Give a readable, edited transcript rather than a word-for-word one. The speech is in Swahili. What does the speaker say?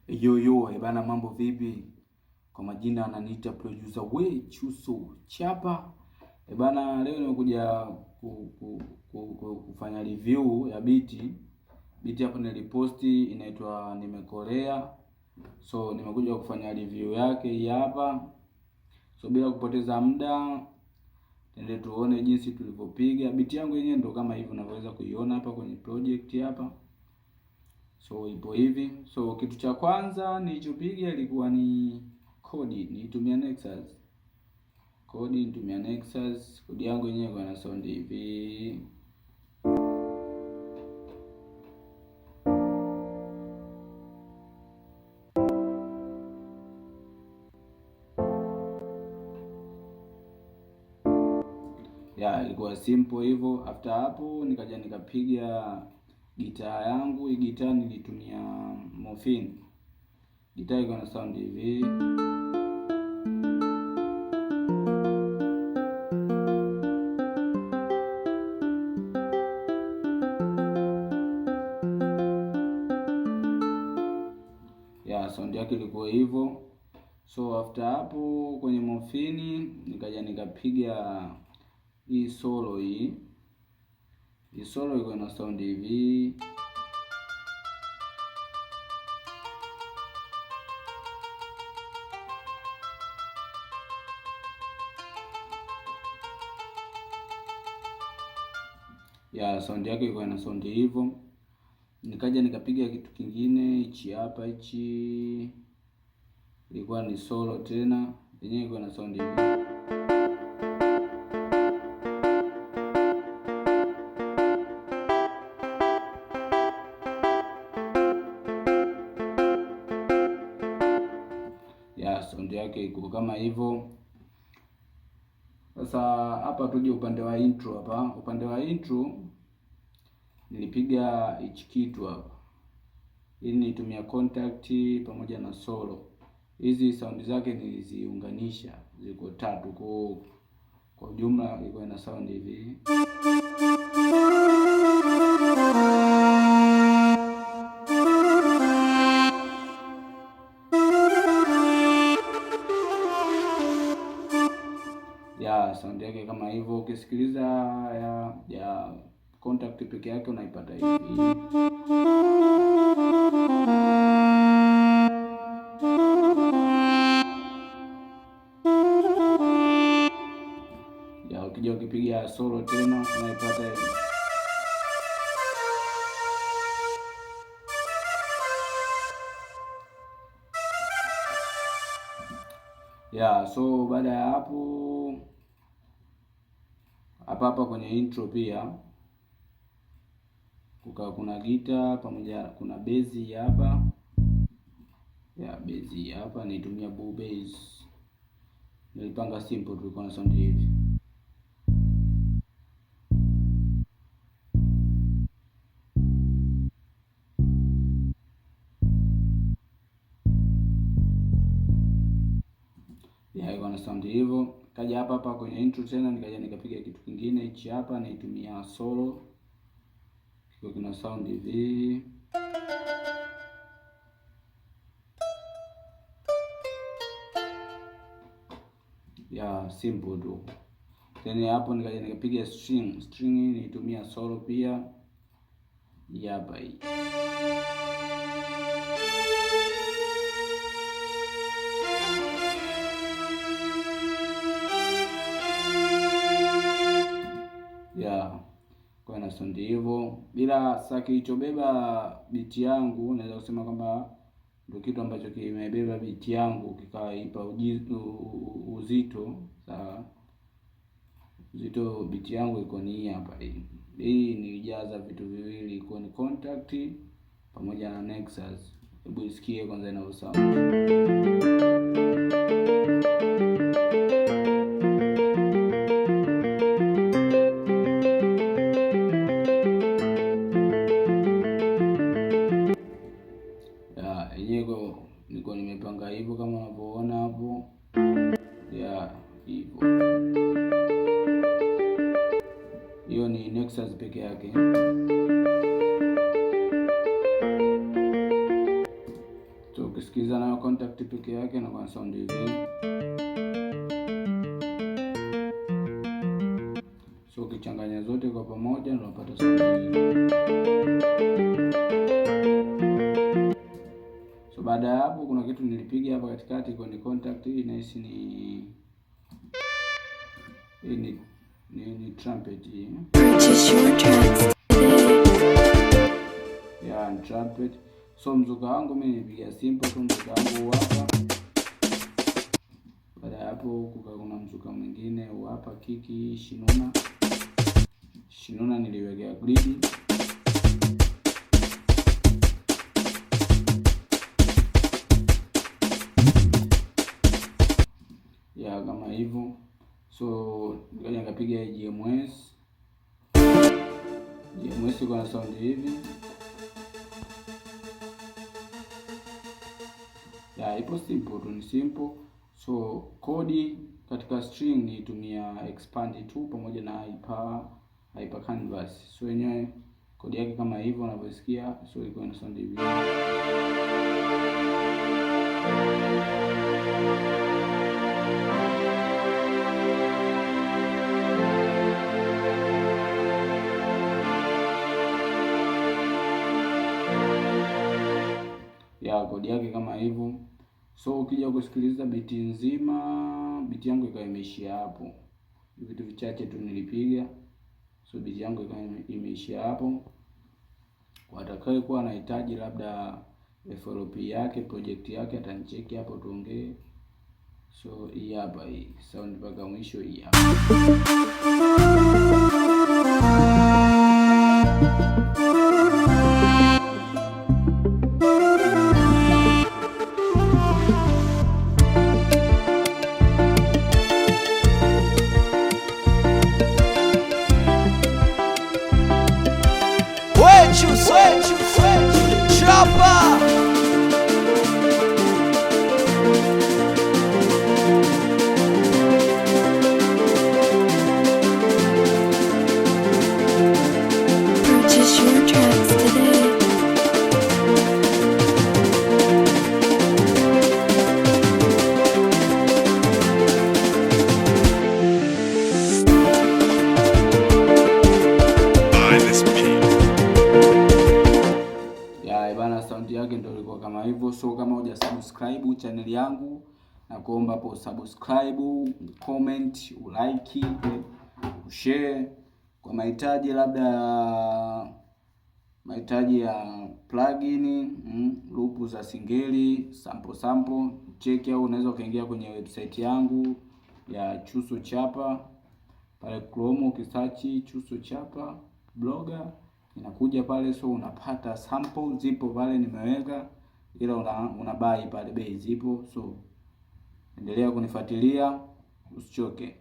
Yo bana, mambo vipi? Kwa majina ananiita producer we Chuso Chapa. Bana, leo nimekuja kufanya review ya biti. Biti hapo niliposti inaitwa Nimekolea. So nimekuja kufanya review yake hii hapa. So bila kupoteza muda, twende tuone jinsi tulivyopiga. Biti yangu yenyewe ndo kama hivi unavyoweza kuiona hapa kwenye project hapa. So ipo hivi. So kitu cha kwanza nilichopiga ilikuwa ni kodi. Nilitumia Nexus. Nitumia Nexus. Kodi yangu yenyewe kwa na sound hivi. Ilikuwa simple hivyo. After hapo nikaja nikapiga gitaa yangu. Hii gitaa nilitumia Morphine. Gitaa iko na sound hivi. Sound yake ilikuwa hivyo. So after hapo kwenye Morphine nikaja nikapiga hii solo hii. Hii solo iko na sound hivi. Sound yake iko na sound hivyo. Nikaja nikapiga kitu kingine hichi hapa, hichi ilikuwa ni solo tena, yenyewe iko na sound hivi. Sound yake iko kama hivyo. Sasa hapa tuje upande wa intro hapa. Upande wa intro nilipiga hichi kitu hapa. Hii nilitumia contact pamoja na solo. Hizi sound zake niliziunganisha, ziko tatu kwa jumla iko na sound hivi. Sound yake kama hivyo. Ukisikiliza ya contact peke yake unaipata hivi. Ukija ukipiga solo tena unaipata hivi. So baada ya hapo hapa kwenye intro pia kuna gita pamoja, kuna bezi hapa. Bezi hapa nitumia Boo Bass. Nilipanga simple, tulikuwa na sound hivi. Iko na sound hivyo. Kaja hapa kwenye intro tena nikaja nikapiga kitu kingine hichi hapa, naitumia solo. Kiko kina sound hivi. Simple tu. Tena hapo nikaja nikapiga string nitumia solo pia. Hapa hii. Kwa na sound hivyo. Bila sasa kilichobeba beat yangu naweza kusema kwamba ndio kitu ambacho kimebeba beat yangu kikaipa uzito. Sawa. Uzito beat yangu iko ni hapa hii. Hii nilijaza vitu viwili, iko ni contact pamoja na Nexus. Hebu isikie kwanza ina sound. Niko nimepanga hivyo kama unavyoona hapo. Hivyo. Hiyo ni Nexus peke yake. So ukisikiliza nayo contact peke yake na kwa sound hivi. So ukichanganya zote kwa pamoja ndio unapata sound hii. So baada ya hapo kuna kitu nilipiga hapa katikati kwenye contact hii, na hisi ni trumpet hii. Yeah, ni trumpet. So mzuka wangu mimi nilipiga simple tu, mzuka wangu hapa. Baada ya hapo kuna mzuka mwingine hapa, kiki shinuna niliwekea grid. Ya kama hivyo. So nikaja nikapiga GMS iko na sound hivi. Ya ipo simple tu, ni simple. So kodi katika string nitumia expand tu pamoja na hyper canvas. So yenyewe kodi yake kama hivyo unavyosikia. So iko na sound hivi. Ya kodi yake kama hivyo. So ukija kusikiliza biti nzima, biti yangu ikawa imeishia hapo. Vitu vichache tu nilipiga. So biti yangu ikawa imeishia hapo. Watakaye kuwa anahitaji labda FLP yake, project yake, atanicheki hapo tuongee. So hii hapa, hii sound mpaka mwisho hii hapa. Sound yake ndio ilikuwa kama hivyo. So kama hujasubscribe channel yangu, na kuomba hapo subscribe, comment, ulike, ushare. Kwa mahitaji labda mahitaji ya plugin, loop za singeli, sample check, au unaweza ukaingia kwenye website yangu ya Chuso Chapa pale Chrome, ukisearch Chuso Chapa blogger inakuja pale. So unapata sample zipo pale nimeweka, ila una buy pale, bei zipo. So endelea kunifuatilia, usichoke.